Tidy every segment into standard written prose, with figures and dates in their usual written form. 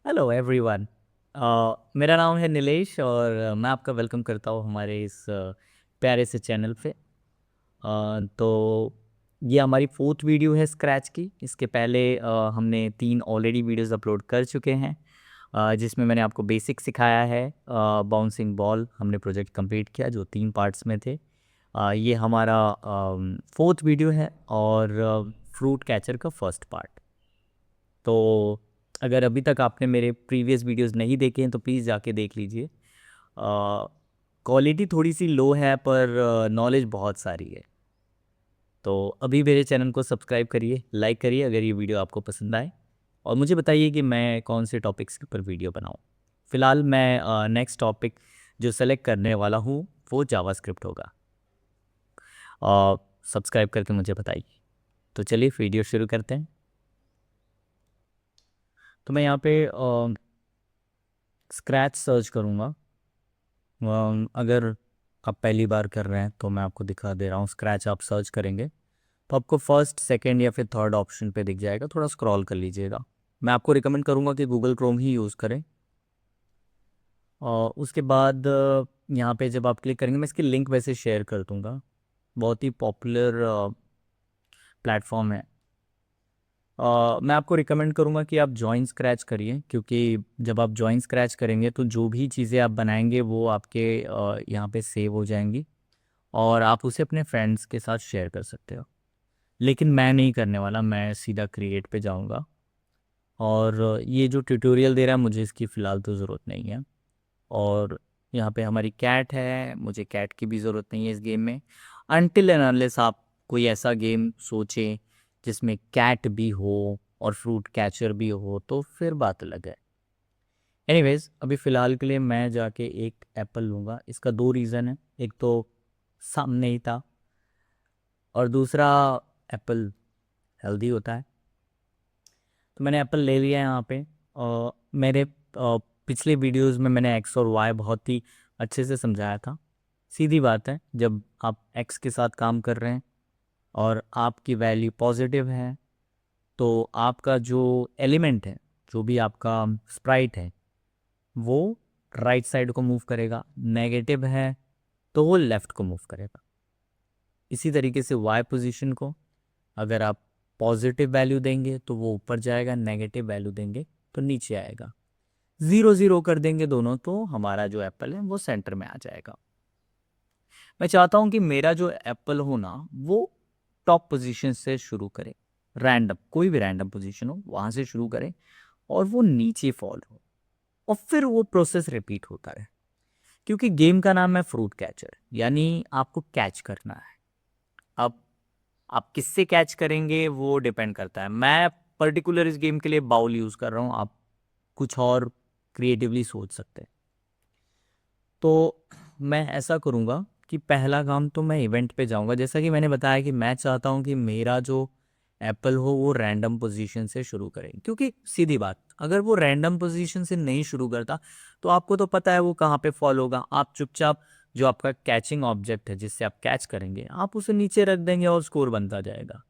Hello everyone. मेरा नाम है नीलेश और मैं आपका वेलकम करता हूँ हमारे इस प्यारे से चैनल पे। तो ये हमारी फोर्थ वीडियो है स्क्रैच की। इसके पहले हमने 3 ऑलरेडी वीडियोस अपलोड कर चुके हैं, जिसमें मैंने आपको बेसिक सिखाया है। बाउंसिंग बॉल हमने प्रोजेक्ट कंप्लीट किया जो 3 पार्ट्स में थे। ये हमारा फोर्थ वीडियो है और फ्रूट कैचर का फर्स्ट पार्ट। तो अगर अभी तक आपने मेरे प्रीवियस वीडियोस नहीं देखे हैं तो प्लीज़ जाके देख लीजिए। क्वालिटी थोड़ी सी लो है पर नॉलेज बहुत सारी है। तो अभी मेरे चैनल को सब्सक्राइब करिए, लाइक करिए अगर ये वीडियो आपको पसंद आए, और मुझे बताइए कि मैं कौन से टॉपिक्स के ऊपर वीडियो बनाऊं। फ़िलहाल मैं नेक्स्ट टॉपिक जो सेलेक्ट करने वाला हूँ वो जावास्क्रिप्ट होगा। सब्सक्राइब करके मुझे बताइए। तो चलिए वीडियो शुरू करते हैं। तो मैं यहाँ पे स्क्रैच सर्च करूँगा। अगर आप पहली बार कर रहे हैं तो मैं आपको दिखा दे रहा हूँ। स्क्रैच आप सर्च करेंगे तो आपको फर्स्ट सेकंड या फिर थर्ड ऑप्शन पे दिख जाएगा। थोड़ा स्क्रॉल कर लीजिएगा। मैं आपको रिकमेंड करूँगा कि गूगल क्रोम ही यूज़ करें। और उसके बाद यहाँ पे जब आप क्लिक करेंगे, मैं इसकी लिंक वैसे शेयर कर दूँगा। बहुत ही पॉपुलर प्लेटफॉर्म है। मैं आपको रिकमेंड करूँगा कि आप जॉइन स्क्रैच करिए, क्योंकि जब आप जॉइन स्क्रैच करेंगे तो जो भी चीज़ें आप बनाएंगे वो आपके यहाँ पे सेव हो जाएंगी और आप उसे अपने फ्रेंड्स के साथ शेयर कर सकते हो। लेकिन मैं नहीं करने वाला, मैं सीधा क्रिएट पे जाऊँगा। और ये जो ट्यूटोरियल दे रहा है मुझे इसकी फ़िलहाल तो ज़रूरत नहीं है। और यहाँ पे हमारी कैट है, मुझे कैट की भी ज़रूरत नहीं है इस गेम में। अनटिल एंड अनलेस आप कोई ऐसा गेम सोचें जिसमें कैट भी हो और फ्रूट कैचर भी हो तो फिर बात अलग है। एनीवेज, अभी फ़िलहाल के लिए मैं जाके एक एप्पल लूँगा। इसका 2 रीज़न है। एक तो सामने ही था और दूसरा एप्पल हेल्दी होता है। तो मैंने एप्पल ले लिया है यहाँ पे। मेरे पिछले वीडियोस में मैंने एक्स और वाई बहुत ही अच्छे से समझाया था। सीधी बात है, जब आप एक्स के साथ काम कर रहे हैं और आपकी वैल्यू पॉजिटिव है तो आपका जो एलिमेंट है, जो भी आपका स्प्राइट है, वो राइट साइड को मूव करेगा। नेगेटिव है तो वो लेफ़्ट को मूव करेगा। इसी तरीके से वाई पोजीशन को अगर आप पॉजिटिव वैल्यू देंगे तो वो ऊपर जाएगा, नेगेटिव वैल्यू देंगे तो नीचे आएगा। 0 0 कर देंगे दोनों तो हमारा जो एप्पल है वो सेंटर में आ जाएगा। मैं चाहता हूँ कि मेरा जो एप्पल हो ना वो टॉप पोजीशन से शुरू करे। रैंडम, कोई भी रैंडम पोजीशन हो वहाँ से शुरू करे और वो नीचे फॉल हो और फिर वो प्रोसेस रिपीट होता रहे। क्योंकि गेम का नाम है फ्रूट कैचर, यानी आपको कैच करना है। अब आप किससे कैच करेंगे वो डिपेंड करता है। मैं पर्टिकुलर इस गेम के लिए बाउल यूज़ कर रहा हूँ, आप कुछ और क्रिएटिवली सोच सकते हैं। तो मैं ऐसा करूँगा कि पहला काम तो मैं इवेंट पे जाऊँगा। जैसा कि मैंने बताया कि मैं चाहता हूँ कि मेरा जो एप्पल हो वो रैंडम पोजीशन से शुरू करे, क्योंकि सीधी बात, अगर वो रैंडम पोजीशन से नहीं शुरू करता तो आपको तो पता है वो कहाँ पे फॉल होगा। आप चुपचाप जो आपका कैचिंग ऑब्जेक्ट है जिससे आप कैच करेंगे आप उसे नीचे रख देंगे और स्कोर बनता जाएगा।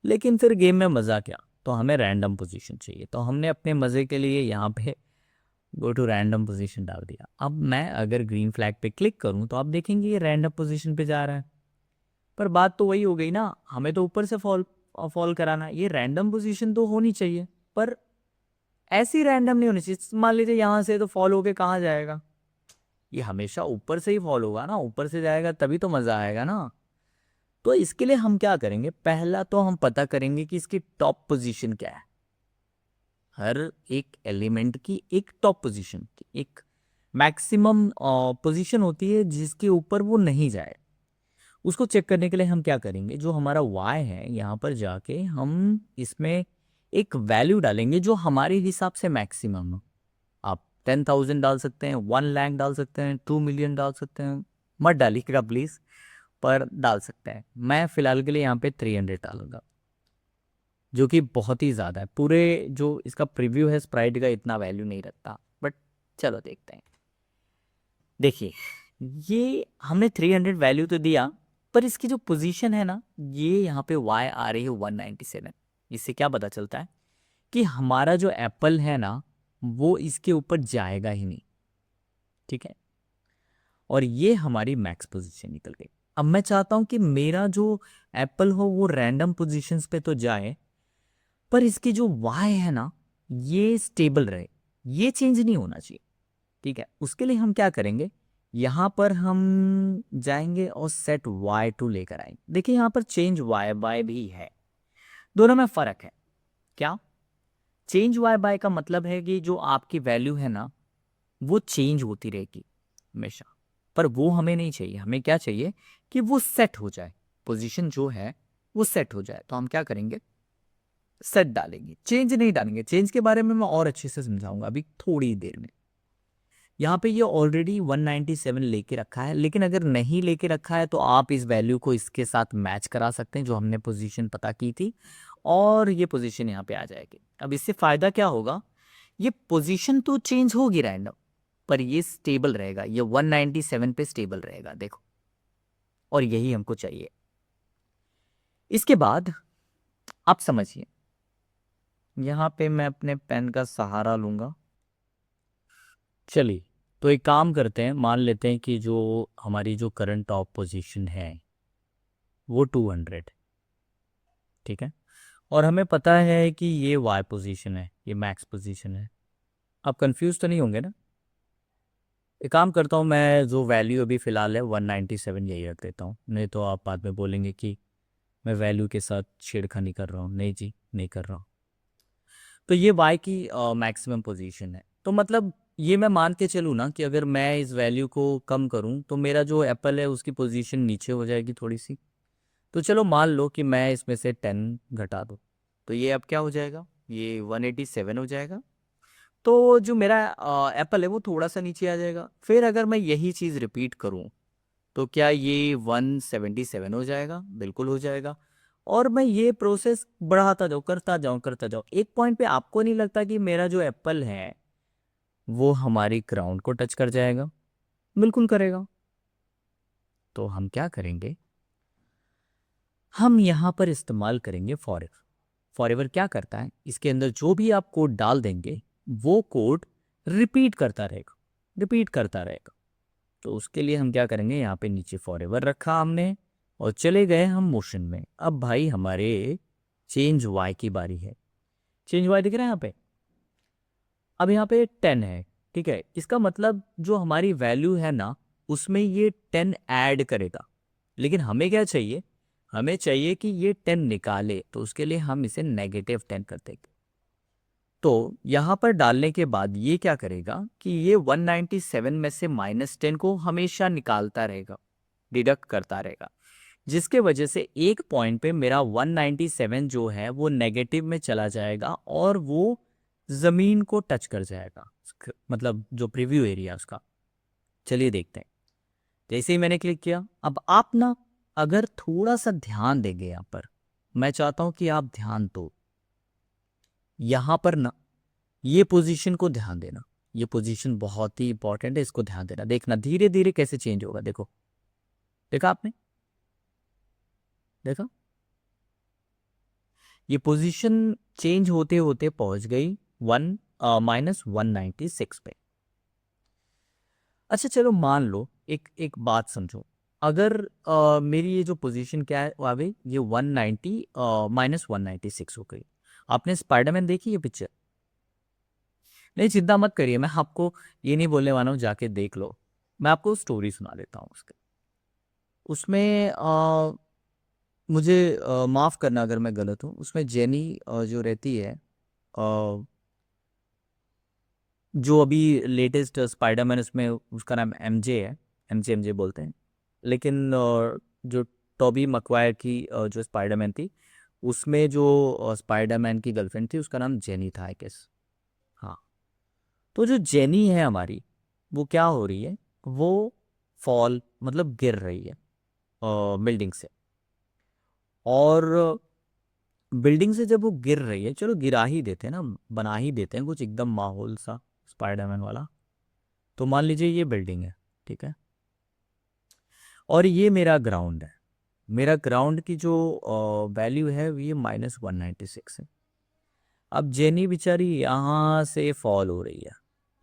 लेकिन फिर गेम में मज़ा क्या? तो हमें रैंडम पोजीशन चाहिए, तो हमने अपने मज़े के लिए यहाँ पे गो टू रैंडम पोजीशन डाल दिया। अब मैं अगर ग्रीन फ्लैग पे क्लिक करूँ तो आप देखेंगे ये रैंडम पोजीशन पे जा रहा है। पर बात तो वही हो गई ना, हमें तो ऊपर से फॉल फॉल कराना है। ये रैंडम पोजीशन तो होनी चाहिए, पर ऐसी रैंडम नहीं होनी चाहिए। मान लीजिए यहाँ से तो फॉल होके कहाँ जाएगा? ये हमेशा ऊपर से ही फॉल होगा ना, ऊपर से जाएगा तभी तो मज़ा आएगा ना। तो इसके लिए हम क्या करेंगे, पहला तो हम पता करेंगे कि इसकी टॉप पोजीशन क्या है। हर एक एलिमेंट की एक टॉप पोजीशन, एक मैक्सिमम पोजीशन होती है जिसके ऊपर वो नहीं जाए। उसको चेक करने के लिए हम क्या करेंगे, जो हमारा वाई है यहाँ पर जाके हम इसमें एक वैल्यू डालेंगे जो हमारे हिसाब से मैक्सिमम हो। आप 10,000 डाल सकते हैं, 1 लाख डाल सकते हैं, 2 मिलियन डाल सकते हैं। मत डालिएगा प्लीज़, पर डाल सकते हैं। मैं फ़िलहाल के लिए यहाँ पे 300 डालूंगा, जो कि बहुत ही ज़्यादा है। पूरे जो इसका प्रीव्यू है स्प्राइट का इतना वैल्यू नहीं रखता, बट चलो देखते हैं। देखिए, ये हमने 300 वैल्यू तो दिया, पर इसकी जो पोजीशन है ना, ये यहाँ पे वाई आ रही है 197। इससे क्या पता चलता है कि हमारा जो एप्पल है ना वो इसके ऊपर जाएगा ही नहीं, ठीक है। और ये हमारी मैक्स पोजीशन निकल गई। अब मैं चाहता हूं कि मेरा जो एप्पल हो वो रैंडम पोजीशंस पे तो जाए, पर इसकी जो वाई है ना ये स्टेबल रहे, ये चेंज नहीं होना चाहिए, ठीक है। उसके लिए हम क्या करेंगे, यहां पर हम जाएंगे और सेट वाई टू लेकर आएंगे। देखिए यहां पर चेंज वाई बाय भी है, दोनों में फर्क है। क्या चेंज वाई बाय का मतलब है कि जो आपकी वैल्यू है ना वो चेंज होती रहेगी हमेशा, पर वो हमें नहीं चाहिए। हमें क्या चाहिए कि वो सेट हो जाए, पोजीशन जो है वो सेट हो जाए। तो हम क्या करेंगे, सेट डालेंगे, चेंज नहीं डालेंगे। चेंज के बारे में मैं और अच्छे से समझाऊंगा अभी थोड़ी देर में। यहाँ पे ये ऑलरेडी 197 लेके रखा है, लेकिन अगर नहीं लेके रखा है तो आप इस वैल्यू को इसके साथ मैच करा सकते हैं जो हमने पोजीशन पता की थी, और ये पोजीशन यहाँ पे आ जाएगी। अब इससे फायदा क्या होगा, ये पोजीशन तो चेंज होगी रैंडम, पर ये स्टेबल रहेगा, ये 197 पे स्टेबल रहेगा, देखो। और यही हमको चाहिए। इसके बाद आप समझिए, यहाँ पे मैं अपने पेन का सहारा लूंगा। चलिए, तो एक काम करते हैं, मान लेते हैं कि जो हमारी जो करंट टॉप पोजीशन है वो 200, ठीक है। और हमें पता है कि ये वाई पोजीशन है, ये मैक्स पोजीशन है। आप कंफ्यूज तो नहीं होंगे ना। एक काम करता हूँ, मैं जो वैल्यू अभी फ़िलहाल है 197 यही रख देता हूँ, नहीं तो आप बाद में बोलेंगे कि मैं वैल्यू के साथ छेड़खानी कर रहा हूँ। नहीं जी, नहीं कर रहा हूँ। तो ये वाई की मैक्सिमम पोजीशन है। तो मतलब ये मैं मान के चलूँ ना कि अगर मैं इस वैल्यू को कम करूँ तो मेरा जो एप्पल है उसकी पोजीशन नीचे हो जाएगी थोड़ी सी। तो चलो मान लो कि मैं इसमें से 10 घटा दूँ, तो ये अब क्या हो जाएगा, ये 187 हो जाएगा। तो जो मेरा एप्पल है वो थोड़ा सा नीचे आ जाएगा। फिर अगर मैं यही चीज़ रिपीट करूँ तो क्या ये 177 हो जाएगा, बिल्कुल हो जाएगा। और मैं ये प्रोसेस बढ़ाता जाऊँ, करता जाऊँ, करता जाऊँ, एक पॉइंट पे आपको नहीं लगता कि मेरा जो एप्पल है वो हमारी ग्राउंड को टच कर जाएगा, बिल्कुल करेगा। तो हम क्या करेंगे, हम यहाँ पर इस्तेमाल करेंगे फॉरएवर। फॉरएवर क्या करता है, इसके अंदर जो भी आप कोड डाल देंगे वो कोड रिपीट करता रहेगा, रिपीट करता रहेगा। तो उसके लिए हम क्या करेंगे, यहाँ पे नीचे फॉरएवर रखा हमने और चले गए हम मोशन में। अब भाई हमारे चेंज वाई की बारी है। चेंज वाई दिख रहा है यहाँ पे, अब यहाँ पे 10 है, ठीक है। इसका मतलब जो हमारी वैल्यू है ना उसमें ये 10 ऐड करेगा। लेकिन हमें क्या चाहिए, हमें चाहिए कि ये 10 निकाले, तो उसके लिए हम इसे -10 कर देंगे। तो यहाँ पर डालने के बाद ये क्या करेगा कि ये 197 में से -10 को हमेशा निकालता रहेगा, डिडक्ट करता रहेगा, जिसके वजह से एक पॉइंट पे मेरा 197 जो है वो नेगेटिव में चला जाएगा और वो ज़मीन को टच कर जाएगा, मतलब जो प्रीव्यू एरिया उसका। चलिए देखते हैं। जैसे ही मैंने क्लिक किया, अब आप ना अगर थोड़ा सा ध्यान देंगे यहाँ पर, मैं चाहता हूँ कि आप ध्यान दो यहाँ पर ना, ये पोजीशन को ध्यान देना। ये पोजीशन बहुत ही इंपॉर्टेंट है, इसको ध्यान देना। देखना धीरे धीरे कैसे चेंज होगा, देखो, देखा आपने, देखा ये पोजीशन चेंज होते होते पहुंच गई -196 पे। अच्छा चलो मान लो, एक एक बात समझो, अगर मेरी ये जो पोजीशन क्या है वो आ गई, ये 190 -196 हो गई। आपने स्पाइडरमैन देखी है पिक्चर? नहीं चिंता मत करिए, मैं आपको ये नहीं बोलने वाला हूँ जाके देख लो, मैं आपको स्टोरी सुना देता हूँ उसके। उसमें मुझे माफ़ करना अगर मैं गलत हूँ, उसमें जेनी जो रहती है, जो अभी लेटेस्ट स्पाइडरमैन, उसमें उसका नाम एमजे है, एमजे एमजे बोलते हैं। लेकिन जो टॉबी मकवायर की जो स्पाइडरमैन थी, उसमें जो स्पाइडरमैन की गर्लफ्रेंड थी उसका नाम जेनी था आई गेस। हाँ, तो जो जेनी है हमारी, वो क्या हो रही है, वो फॉल मतलब गिर रही है बिल्डिंग से। और बिल्डिंग से जब वो गिर रही है, चलो गिरा ही देते हैं ना, बना ही देते हैं कुछ एकदम माहौल सा स्पाइडरमैन वाला। तो मान लीजिए ये बिल्डिंग है, ठीक है, और ये मेरा ग्राउंड है। मेरा ग्राउंड की जो वैल्यू है ये -196 है। अब जेनी बेचारी यहाँ से फॉल हो रही है,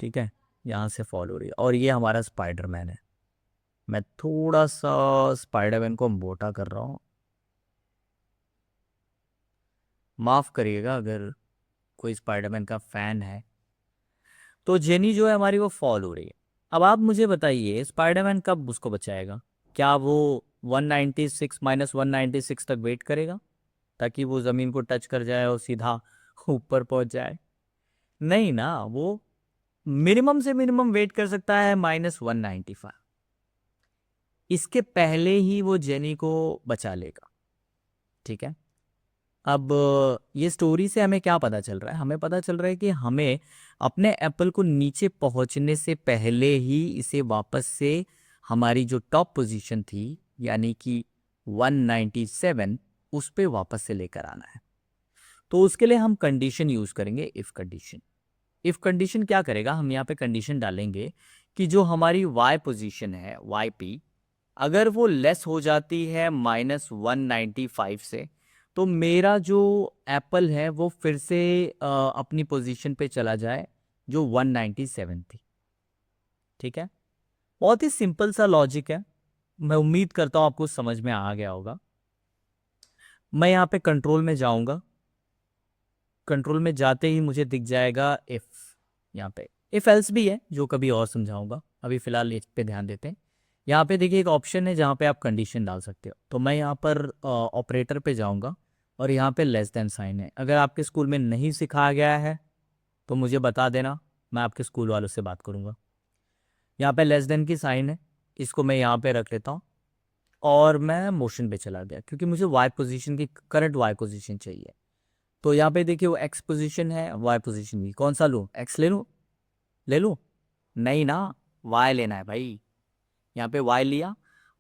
ठीक है, यहाँ से फॉल हो रही है, और ये हमारा स्पाइडरमैन है। मैं थोड़ा सा स्पाइडरमैन को मोटा कर रहा हूँ, माफ़ करिएगा अगर कोई स्पाइडरमैन का फ़ैन है। तो जेनी जो है हमारी वो फॉल हो रही है। अब आप मुझे बताइए स्पाइडरमैन कब उसको बचाएगा? क्या वो 196 माइनस 196 तक वेट करेगा ताकि वो ज़मीन को टच कर जाए और सीधा ऊपर पहुंच जाए? नहीं ना, वो मिनिमम से मिनिमम वेट कर सकता है -195। इसके पहले ही वो जेनी को बचा लेगा, ठीक है। अब ये स्टोरी से हमें क्या पता चल रहा है? हमें पता चल रहा है कि हमें अपने एप्पल को नीचे पहुंचने से पहले ही इसे वापस से हमारी जो टॉप पोजीशन थी यानी कि 197 उस पे वापस से लेकर आना है। तो उसके लिए हम कंडीशन यूज करेंगे, इफ कंडीशन। इफ कंडीशन क्या करेगा, हम यहाँ पे कंडीशन डालेंगे कि जो हमारी वाई पोजीशन है वाई पी, अगर वो लेस हो जाती है -195 से, तो मेरा जो एप्पल है वो फिर से अपनी पोजीशन पे चला जाए जो 197 थी, ठीक है। बहुत ही सिंपल सा लॉजिक है, मैं उम्मीद करता हूँ आपको समझ में आ गया होगा। मैं यहाँ पे कंट्रोल में जाऊंगा, कंट्रोल में जाते ही मुझे दिख जाएगा इफ, यहाँ पे इफ एल्स भी है जो कभी और समझाऊंगा, अभी फिलहाल इस पे ध्यान देते हैं। यहाँ पे देखिए एक ऑप्शन है जहाँ पे आप कंडीशन डाल सकते हो, तो मैं यहाँ पर ऑपरेटर पे जाऊँगा और यहाँ पे लेस देन साइन है। अगर आपके स्कूल में नहीं सिखाया गया है तो मुझे बता देना, मैं आपके स्कूल वालों से बात करूँगा। यहाँ पे लेस देन की साइन है, इसको मैं यहाँ पे रख लेता हूँ और मैं मोशन पे चला गया क्योंकि मुझे वाई पोजीशन की करंट वाई पोजीशन चाहिए। तो यहाँ पे देखिए वो एक्स पोजीशन है, वाई पोजीशन भी, कौन सा लूँ? एक्स ले लूँ? ले लूँ? नहीं ना, वाई लेना है भाई। यहाँ पे वाई लिया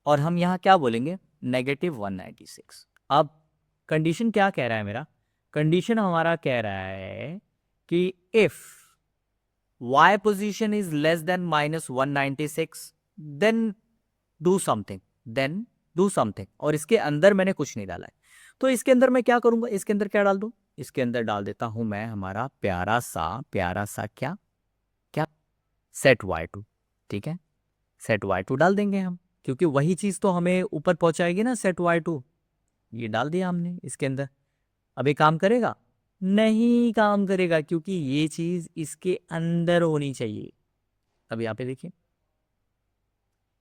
और हम यहाँ क्या बोलेंगे, -196। अब कंडीशन क्या कह रहा है मेरा? कंडीशन हमारा कह रहा है कि if y position is less than -196 then do something, then do something, और इसके अंदर मैंने कुछ नहीं डाला है। तो इसके अंदर मैं क्या करूंगा, इसके अंदर क्या डाल दूं? इसके अंदर डाल देता हूं मैं हमारा प्यारा सा क्या क्या सेट y2, ठीक है। सेट y2 डाल देंगे हम, क्योंकि वही चीज तो हमें ऊपर पहुंचाएगी ना, सेट y2। ये डाल दिया हमने इसके अंदर। अब ये काम करेगा? नहीं काम करेगा, क्योंकि ये चीज इसके अंदर होनी चाहिए। अब यहाँ पे देखिए,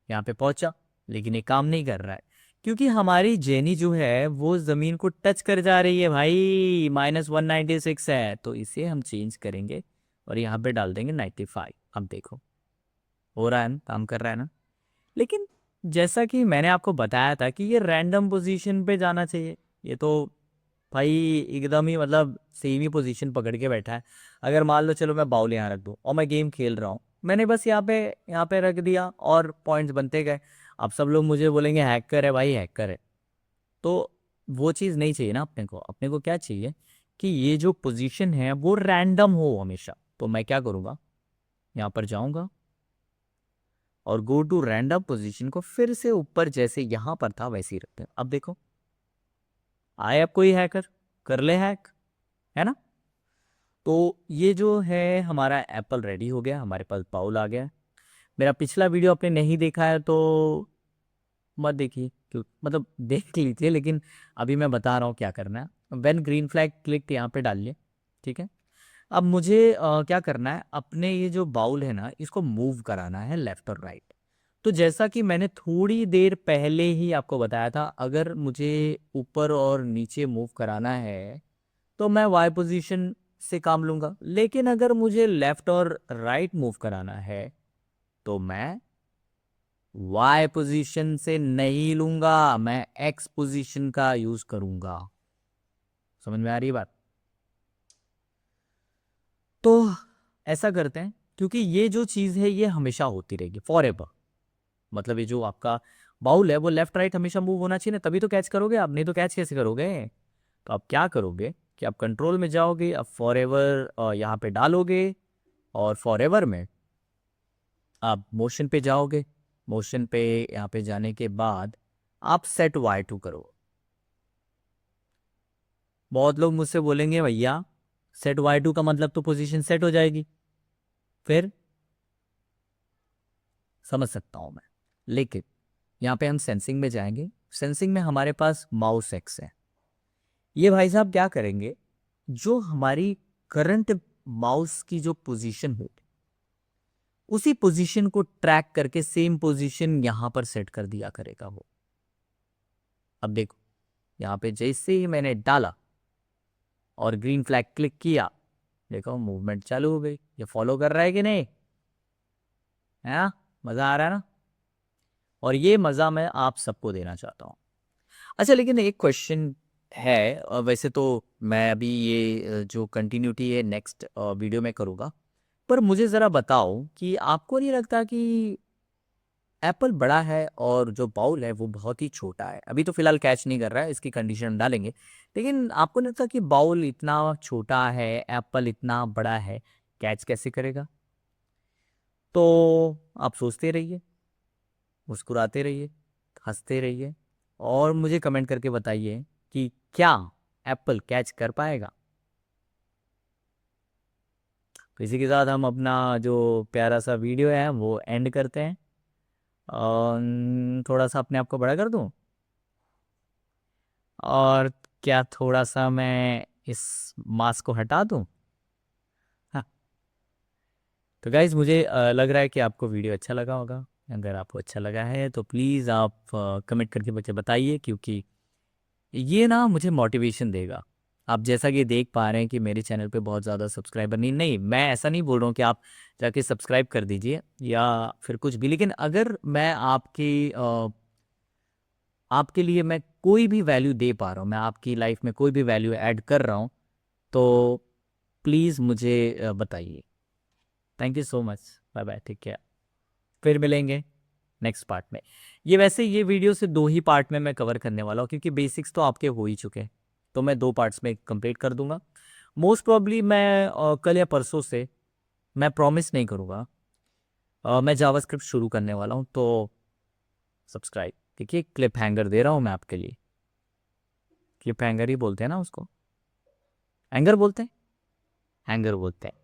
यहाँ पे पहुंचा लेकिन ये काम नहीं कर रहा है क्योंकि हमारी जेनी जो है वो जमीन को टच कर जा रही है भाई, -196 है। तो इसे हम चेंज करेंगे और यहाँ पे डाल देंगे 95। अब देखो हो रहा है ना, काम कर रहा है ना। लेकिन जैसा कि मैंने आपको बताया था कि ये रैंडम पोजीशन पे जाना चाहिए, ये तो भाई एकदम ही मतलब सेम ही पोजीशन पकड़ के बैठा है। अगर मान लो चलो मैं बाउल यहाँ रख दूँ और मैं गेम खेल रहा हूँ, मैंने बस यहाँ पे रख दिया और पॉइंट्स बनते गए। अब सब लोग मुझे बोलेंगे हैकर है भाई, हैकर है। तो वो चीज़ नहीं चाहिए ना अपने को क्या चाहिए कि ये जो पोजीशन है वो रैंडम हो हमेशा। तो मैं क्या करूँगा, यहाँ पर जाऊँगा और गो टू रैंडम पोजीशन को फिर से ऊपर जैसे यहाँ पर था वैसे ही रखते हैं। अब देखो आए अब कोई हैकर, कर ले हैक, है ना। तो ये जो है हमारा एप्पल रेडी हो गया, हमारे पास बाउल आ गया। मेरा पिछला वीडियो आपने नहीं देखा है तो मत देखिए, क्यों मतलब देख लीजिए, लेकिन अभी मैं बता रहा हूँ क्या करना है। व्हेन ग्रीन फ्लैग क्लिक यहाँ पे डालिए, ठीक है। अब मुझे क्या करना है, अपने ये जो बाउल है ना इसको मूव कराना है लेफ्ट और राइट। तो जैसा कि मैंने थोड़ी देर पहले ही आपको बताया था, अगर मुझे ऊपर और नीचे मूव कराना है तो मैं वाई पोजीशन से काम लूंगा, लेकिन अगर मुझे लेफ्ट और राइट मूव कराना है तो मैं वाई पोजीशन से नहीं लूंगा, मैं एक्स पोजीशन का यूज करूंगा। समझ में आ रही बात? तो ऐसा करते हैं, क्योंकि ये जो चीज है ये हमेशा होती रहेगी फॉर एवर। मतलब ये जो आपका बाउल है वो लेफ्ट राइट हमेशा मूव होना चाहिए ना, तभी तो कैच करोगे आप, नहीं तो कैच कैसे करोगे? तो आप क्या करोगे कि आप कंट्रोल में जाओगे, अब फॉर एवर यहाँ पे डालोगे और फॉर एवर में आप मोशन पे जाओगे। मोशन पे यहाँ पे जाने के बाद आप सेट y2 करो। बहुत लोग मुझसे बोलेंगे भैया सेट y2 का मतलब तो पोजीशन सेट हो जाएगी, फिर समझ सकता हूं मैं। लेकिन यहाँ पे हम सेंसिंग में जाएंगे, सेंसिंग में हमारे पास माउस एक्स है। ये भाई साहब क्या करेंगे, जो हमारी करंट माउस की जो पोजीशन होगी उसी पोजीशन को ट्रैक करके सेम पोजीशन यहां पर सेट कर दिया करेगा वो। अब देखो यहाँ पे जैसे ही मैंने डाला और ग्रीन फ्लैग क्लिक किया, देखो मूवमेंट चालू हो गई। ये फॉलो कर रहा है कि नहीं, है ना? मजा आ रहा है ना? और ये मजा मैं आप सबको देना चाहता हूँ। अच्छा, लेकिन एक क्वेश्चन है, वैसे तो मैं अभी ये जो कंटिन्यूटी है नेक्स्ट वीडियो में करूँगा, पर मुझे ज़रा बताओ कि आपको नहीं लगता कि एप्पल बड़ा है और जो बाउल है वो बहुत ही छोटा है? अभी तो फिलहाल कैच नहीं कर रहा है, इसकी कंडीशन डालेंगे, लेकिन आपको नहीं लगता कि बाउल इतना छोटा है, एप्पल इतना बड़ा है, कैच कैसे करेगा? तो आप सोचते रहिए, मुस्कुराते रहिए, हंसते रहिए, और मुझे कमेंट करके बताइए कि क्या एप्पल कैच कर पाएगा। तो इसी के साथ हम अपना जो प्यारा सा वीडियो है वो एंड करते हैं। थोड़ा सा अपने आप को बड़ा कर दूं, और क्या थोड़ा सा मैं इस मास्क को हटा दूं? हाँ। तो गाइज मुझे लग रहा है कि आपको वीडियो अच्छा लगा होगा। अगर आपको अच्छा लगा है तो प्लीज़ आप कमेंट करके मुझे बताइए, क्योंकि ये ना मुझे मोटिवेशन देगा। आप जैसा कि देख पा रहे हैं कि मेरे चैनल पे बहुत ज़्यादा सब्सक्राइबर नहीं नहीं मैं ऐसा नहीं बोल रहा हूँ कि आप जाके सब्सक्राइब कर दीजिए या फिर कुछ भी, लेकिन अगर मैं आपके लिए मैं कोई भी वैल्यू दे पा रहा हूँ, मैं आपकी लाइफ में कोई भी वैल्यू ऐड कर रहा हूँ, तो प्लीज़ मुझे बताइए। Thank you so much. Bye bye, ठीक है, फिर मिलेंगे नेक्स्ट पार्ट में। ये वैसे ये वीडियो से 2 ही पार्ट में मैं कवर करने वाला हूँ, क्योंकि बेसिक्स तो आपके हो ही चुके हैं, तो मैं 2 पार्ट्स में कंप्लीट कर दूंगा। मोस्ट प्रॉब्ली मैं कल या परसों से, मैं प्रॉमिस नहीं करूँगा, मैं जावास्क्रिप्ट शुरू करने वाला हूँ, तो सब्सक्राइब। देखिए क्लिप हैंगर दे रहा हूँ मैं आपके लिए। क्लिप हैंगर ही बोलते हैं ना उसको, हैंगर बोलते हैं, हैंगर बोलते हैं।